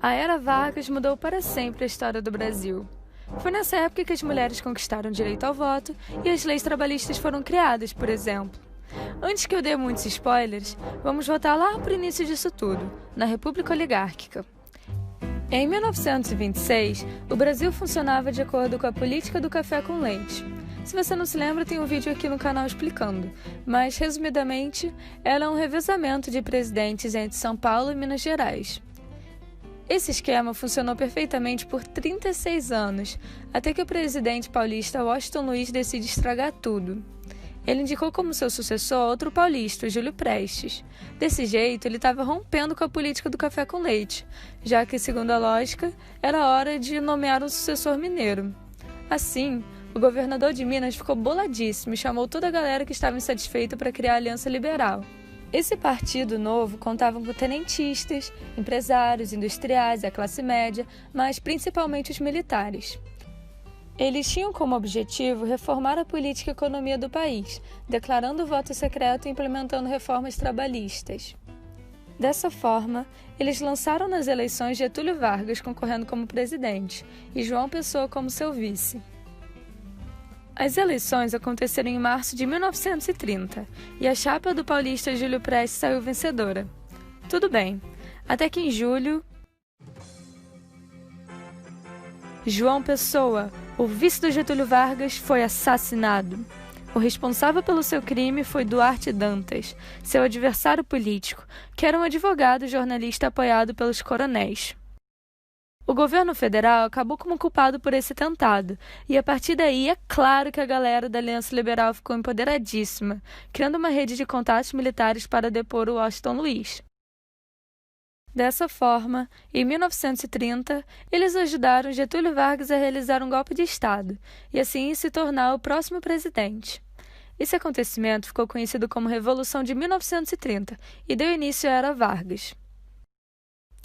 A Era Vargas mudou para sempre a história do Brasil. Foi nessa época que as mulheres conquistaram o direito ao voto e as leis trabalhistas foram criadas, por exemplo. Antes que eu dê muitos spoilers, vamos voltar lá para o início disso tudo, na República Oligárquica. Em 1926, o Brasil funcionava de acordo com a política do café com leite. Se você não se lembra, tem um vídeo aqui no canal explicando, mas, resumidamente, era um revezamento de presidentes entre São Paulo e Minas Gerais. Esse esquema funcionou perfeitamente por 36 anos, até que o presidente paulista Washington Luiz decide estragar tudo. Ele indicou como seu sucessor outro paulista, Júlio Prestes. Desse jeito, ele estava rompendo com a política do café com leite, já que, segundo a lógica, era hora de nomear um sucessor mineiro. Assim, o governador de Minas ficou boladíssimo e chamou toda a galera que estava insatisfeita para criar a Aliança Liberal. Esse partido novo contava com tenentistas, empresários, industriais, a classe média, mas principalmente os militares. Eles tinham como objetivo reformar a política e economia do país, declarando o voto secreto e implementando reformas trabalhistas. Dessa forma, eles lançaram nas eleições Getúlio Vargas concorrendo como presidente e João Pessoa como seu vice. As eleições aconteceram em março de 1930 e a chapa do paulista Júlio Prestes saiu vencedora. Tudo bem, até que em julho, João Pessoa, o vice do Getúlio Vargas, foi assassinado. O responsável pelo seu crime foi Duarte Dantas, seu adversário político, que era um advogado e jornalista apoiado pelos coronéis. O governo federal acabou como culpado por esse atentado, e a partir daí é claro que a galera da Aliança Liberal ficou empoderadíssima, criando uma rede de contatos militares para depor o Washington Luiz. Dessa forma, em 1930, eles ajudaram Getúlio Vargas a realizar um golpe de Estado, e assim se tornar o próximo presidente. Esse acontecimento ficou conhecido como Revolução de 1930 e deu início à Era Vargas.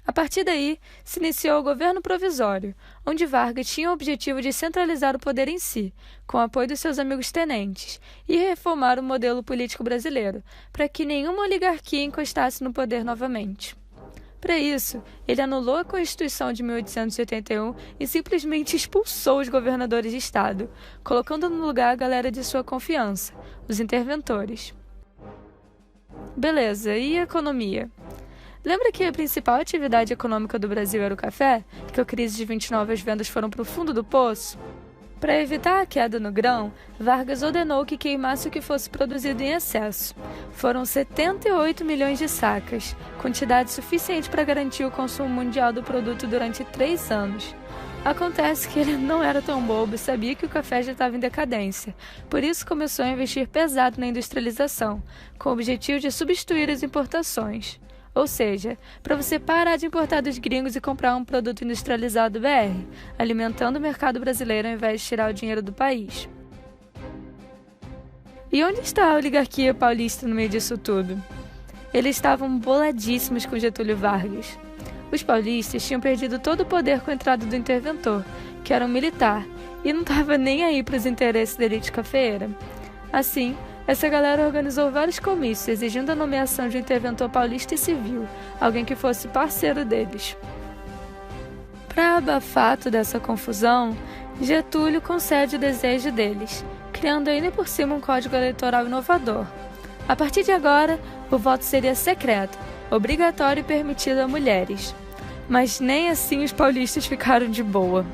A partir daí, se iniciou o governo provisório, onde Vargas tinha o objetivo de centralizar o poder em si, com o apoio dos seus amigos tenentes, e reformar o modelo político brasileiro, para que nenhuma oligarquia encostasse no poder novamente. Para isso, ele anulou a Constituição de 1881 e simplesmente expulsou os governadores de estado, colocando no lugar a galera de sua confiança, os interventores. Beleza, e a economia? Lembra que a principal atividade econômica do Brasil era o café? Que com a crise de 29 as vendas foram para o fundo do poço? Para evitar a queda no grão, Vargas ordenou que queimasse o que fosse produzido em excesso. Foram 78 milhões de sacas, quantidade suficiente para garantir o consumo mundial do produto durante 3 anos. Acontece que ele não era tão bobo e sabia que o café já estava em decadência, por isso começou a investir pesado na industrialização, com o objetivo de substituir as importações. Ou seja, para você parar de importar dos gringos e comprar um produto industrializado BR, alimentando o mercado brasileiro ao invés de tirar o dinheiro do país. E onde está a oligarquia paulista no meio disso tudo? Eles estavam boladíssimos com Getúlio Vargas. Os paulistas tinham perdido todo o poder com a entrada do interventor, que era um militar, e não estava nem aí para os interesses da elite cafeeira. Assim, essa galera organizou vários comícios, exigindo a nomeação de um interventor paulista e civil, alguém que fosse parceiro deles. Para abafar toda essa confusão, Getúlio concede o desejo deles, criando ainda por cima um código eleitoral inovador. A partir de agora, o voto seria secreto, obrigatório e permitido a mulheres. Mas nem assim os paulistas ficaram de boa.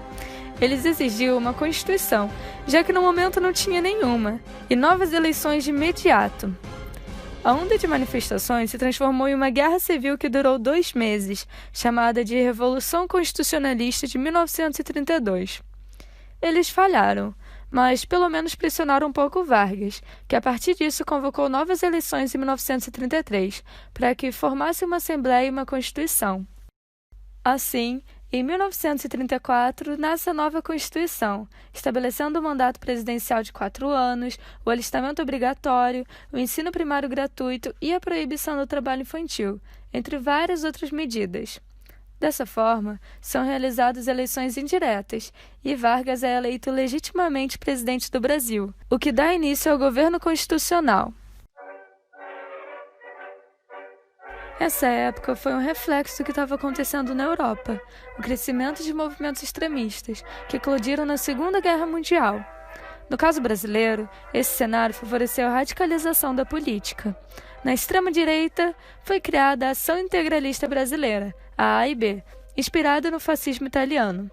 Eles exigiam uma Constituição, já que no momento não tinha nenhuma, e novas eleições de imediato. A onda de manifestações se transformou em uma guerra civil que durou 2 meses, chamada de Revolução Constitucionalista de 1932. Eles falharam, mas pelo menos pressionaram um pouco Vargas, que a partir disso convocou novas eleições em 1933, para que formasse uma Assembleia e uma Constituição. Assim, em 1934, nasce a nova Constituição, estabelecendo o mandato presidencial de 4 anos, o alistamento obrigatório, o ensino primário gratuito e a proibição do trabalho infantil, entre várias outras medidas. Dessa forma, são realizadas eleições indiretas e Vargas é eleito legitimamente presidente do Brasil, o que dá início ao governo constitucional. Essa época foi um reflexo do que estava acontecendo na Europa, o crescimento de movimentos extremistas que eclodiram na Segunda Guerra Mundial. No caso brasileiro, esse cenário favoreceu a radicalização da política. Na extrema-direita, foi criada a Ação Integralista Brasileira, a AIB, inspirada no fascismo italiano.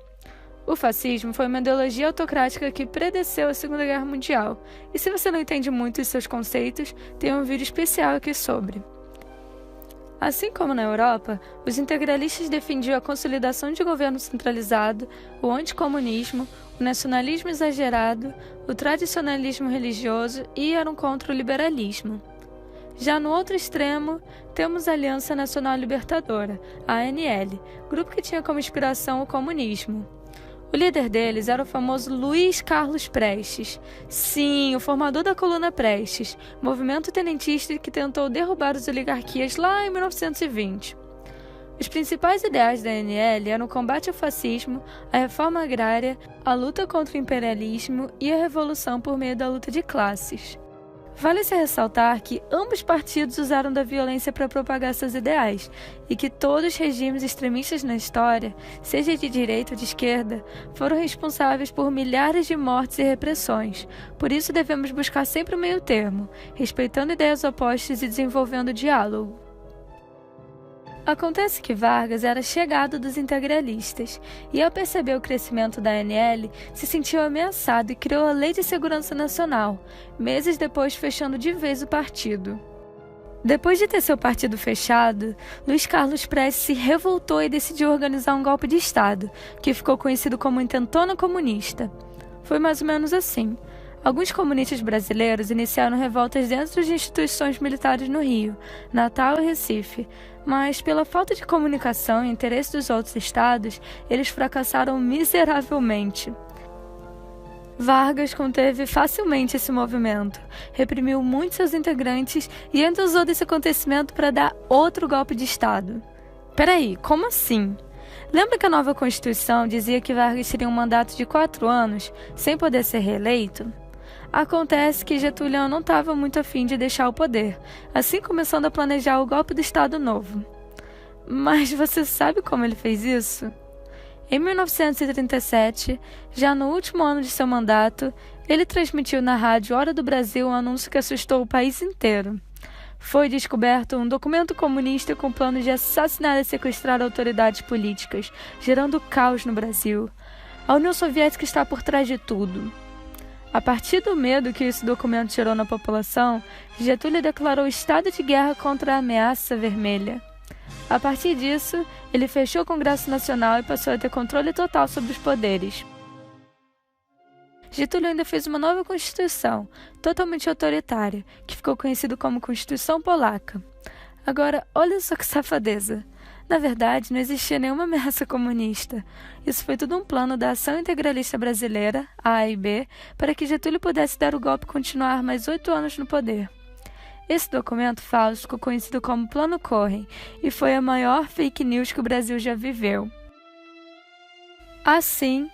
O fascismo foi uma ideologia autocrática que predeceu a Segunda Guerra Mundial, e se você não entende muito os seus conceitos, tem um vídeo especial aqui sobre. Assim como na Europa, os integralistas defendiam a consolidação de governo centralizado, o anticomunismo, o nacionalismo exagerado, o tradicionalismo religioso e eram contra o liberalismo. Já no outro extremo, temos a Aliança Nacional Libertadora, a ANL, grupo que tinha como inspiração o comunismo. O líder deles era o famoso Luiz Carlos Prestes. Sim, o formador da Coluna Prestes, movimento tenentista que tentou derrubar as oligarquias lá em 1920. Os principais ideais da ANL eram o combate ao fascismo, a reforma agrária, a luta contra o imperialismo e a revolução por meio da luta de classes. Vale-se ressaltar que ambos partidos usaram da violência para propagar seus ideais e que todos os regimes extremistas na história, seja de direita ou de esquerda, foram responsáveis por milhares de mortes e repressões. Por isso devemos buscar sempre o meio termo, respeitando ideias opostas e desenvolvendo diálogo. Acontece que Vargas era chegado dos integralistas e, ao perceber o crescimento da ANL, se sentiu ameaçado e criou a Lei de Segurança Nacional, meses depois fechando de vez o partido. Depois de ter seu partido fechado, Luiz Carlos Prestes se revoltou e decidiu organizar um golpe de Estado, que ficou conhecido como Intentona Comunista. Foi mais ou menos assim. Alguns comunistas brasileiros iniciaram revoltas dentro de instituições militares no Rio, Natal e Recife, mas pela falta de comunicação e interesse dos outros estados, eles fracassaram miseravelmente. Vargas conteve facilmente esse movimento, reprimiu muitos seus integrantes e ainda usou desse acontecimento para dar outro golpe de Estado. Peraí, como assim? Lembra que a nova Constituição dizia que Vargas teria um mandato de 4 anos, sem poder ser reeleito? Acontece que Getúlio não estava muito afim de deixar o poder, assim começando a planejar o golpe do Estado Novo. Mas você sabe como ele fez isso? Em 1937, já no último ano de seu mandato, ele transmitiu na rádio Hora do Brasil um anúncio que assustou o país inteiro. Foi descoberto um documento comunista com plano de assassinar e sequestrar autoridades políticas, gerando caos no Brasil. A União Soviética está por trás de tudo. A partir do medo que esse documento gerou na população, Getúlio declarou estado de guerra contra a ameaça vermelha. A partir disso, ele fechou o Congresso Nacional e passou a ter controle total sobre os poderes. Getúlio ainda fez uma nova Constituição, totalmente autoritária, que ficou conhecida como Constituição Polaca. Agora, olha só que safadeza. Na verdade, não existia nenhuma ameaça comunista. Isso foi tudo um plano da Ação Integralista Brasileira, a AIB, para que Getúlio pudesse dar o golpe e continuar mais 8 anos no poder. Esse documento falso ficou conhecido como Plano Cohen e foi a maior fake news que o Brasil já viveu. Assim,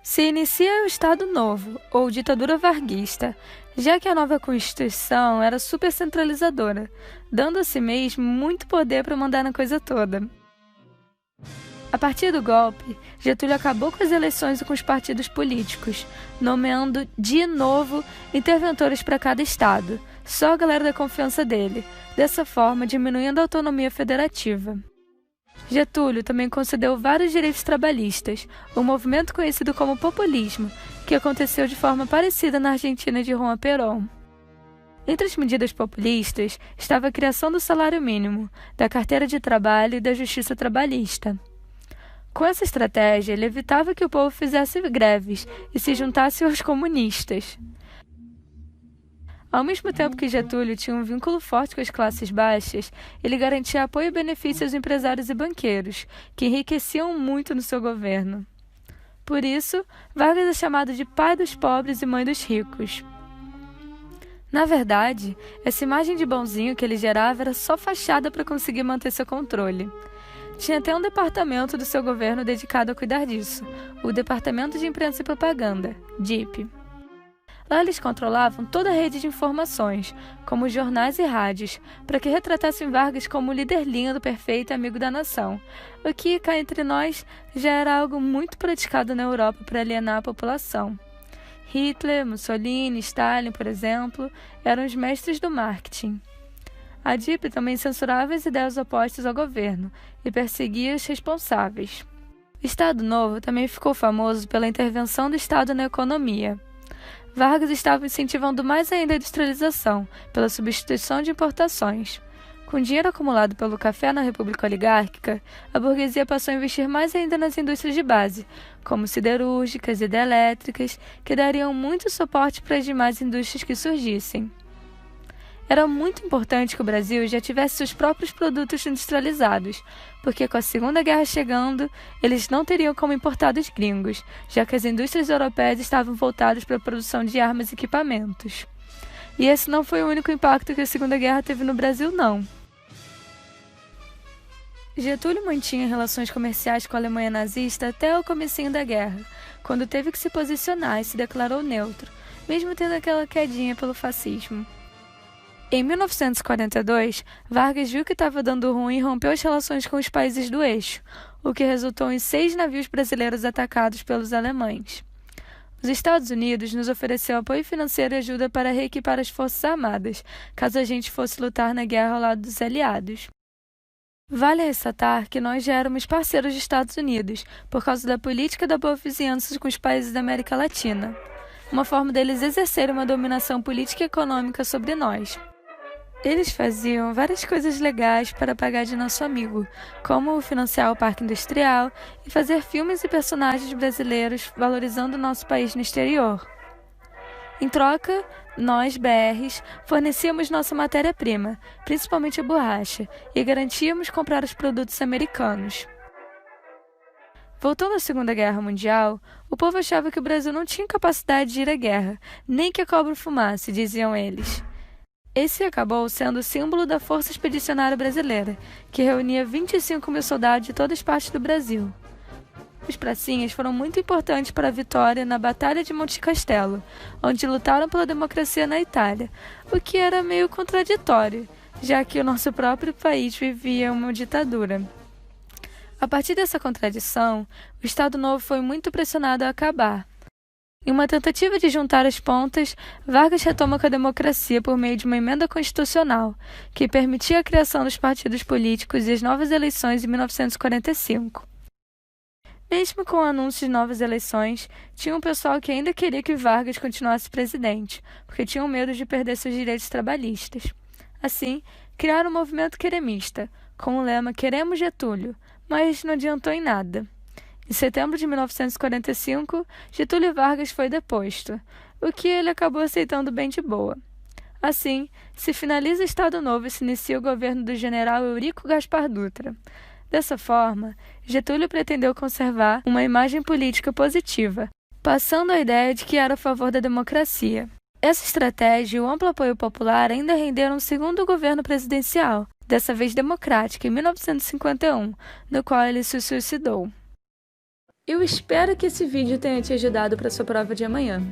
se inicia o Estado Novo, ou ditadura varguista, já que a nova Constituição era super centralizadora, dando a si mesmo muito poder para mandar na coisa toda. A partir do golpe, Getúlio acabou com as eleições e com os partidos políticos, nomeando de novo interventores para cada estado, só a galera da confiança dele, dessa forma diminuindo a autonomia federativa. Getúlio também concedeu vários direitos trabalhistas, um movimento conhecido como populismo, que aconteceu de forma parecida na Argentina de Juan Perón. Entre as medidas populistas estava a criação do salário mínimo, da carteira de trabalho e da justiça trabalhista. Com essa estratégia, ele evitava que o povo fizesse greves e se juntasse aos comunistas. Ao mesmo tempo que Getúlio tinha um vínculo forte com as classes baixas, ele garantia apoio e benefícios aos empresários e banqueiros, que enriqueciam muito no seu governo. Por isso, Vargas é chamado de pai dos pobres e mãe dos ricos. Na verdade, essa imagem de bonzinho que ele gerava era só fachada para conseguir manter seu controle. Tinha até um departamento do seu governo dedicado a cuidar disso, o Departamento de Imprensa e Propaganda, DIP. Lá eles controlavam toda a rede de informações, como jornais e rádios, para que retratassem Vargas como o líder lindo, perfeito e amigo da nação, o que, cá entre nós, já era algo muito praticado na Europa para alienar a população. Hitler, Mussolini, Stalin, por exemplo, eram os mestres do marketing. A DIP também censurava as ideias opostas ao governo e perseguia os responsáveis. O Estado Novo também ficou famoso pela intervenção do Estado na economia. Vargas estava incentivando mais ainda a industrialização, pela substituição de importações. Com dinheiro acumulado pelo café na República Oligárquica, a burguesia passou a investir mais ainda nas indústrias de base, como siderúrgicas e hidrelétricas, que dariam muito suporte para as demais indústrias que surgissem. Era muito importante que o Brasil já tivesse seus próprios produtos industrializados, porque com a Segunda Guerra chegando, eles não teriam como importar dos gringos, já que as indústrias europeias estavam voltadas para a produção de armas e equipamentos. E esse não foi o único impacto que a Segunda Guerra teve no Brasil, não. Getúlio mantinha relações comerciais com a Alemanha nazista até o comecinho da guerra, quando teve que se posicionar e se declarou neutro, mesmo tendo aquela quedinha pelo fascismo. Em 1942, Vargas viu que estava dando ruim e rompeu as relações com os países do eixo, o que resultou em 6 navios brasileiros atacados pelos alemães. Os Estados Unidos nos ofereceu apoio financeiro e ajuda para reequipar as forças armadas, caso a gente fosse lutar na guerra ao lado dos aliados. Vale ressaltar que nós já éramos parceiros dos Estados Unidos, por causa da política da boa vizinhança com os países da América Latina, uma forma deles exercerem uma dominação política e econômica sobre nós. Eles faziam várias coisas legais para pagar de nosso amigo, como financiar o parque industrial e fazer filmes e personagens brasileiros valorizando o nosso país no exterior. Em troca, nós, BRs, fornecíamos nossa matéria-prima, principalmente a borracha, e garantíamos comprar os produtos americanos. Voltando à Segunda Guerra Mundial, o povo achava que o Brasil não tinha capacidade de ir à guerra, nem que a cobra fumasse, diziam eles. Esse acabou sendo o símbolo da Força Expedicionária Brasileira, que reunia 25 mil soldados de todas as partes do Brasil. Os pracinhas foram muito importantes para a vitória na Batalha de Monte Castelo, onde lutaram pela democracia na Itália, o que era meio contraditório, já que o nosso próprio país vivia uma ditadura. A partir dessa contradição, o Estado Novo foi muito pressionado a acabar. Em uma tentativa de juntar as pontas, Vargas retoma com a democracia por meio de uma emenda constitucional, que permitia a criação dos partidos políticos e as novas eleições em 1945. Mesmo com o anúncio de novas eleições, tinha um pessoal que ainda queria que Vargas continuasse presidente, porque tinham medo de perder seus direitos trabalhistas. Assim, criaram o movimento queremista, com o lema "Queremos Getúlio", mas não adiantou em nada. Em setembro de 1945, Getúlio Vargas foi deposto, o que ele acabou aceitando bem de boa. Assim, se finaliza o Estado Novo e se inicia o governo do general Eurico Gaspar Dutra. Dessa forma, Getúlio pretendeu conservar uma imagem política positiva, passando a ideia de que era a favor da democracia. Essa estratégia e o amplo apoio popular ainda renderam um segundo governo presidencial, dessa vez democrático, em 1951, no qual ele se suicidou. Eu espero que esse vídeo tenha te ajudado para sua prova de amanhã.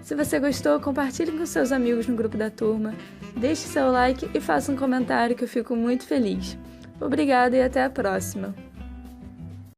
Se você gostou, compartilhe com seus amigos no grupo da turma, deixe seu like e faça um comentário que eu fico muito feliz. Obrigada e até a próxima!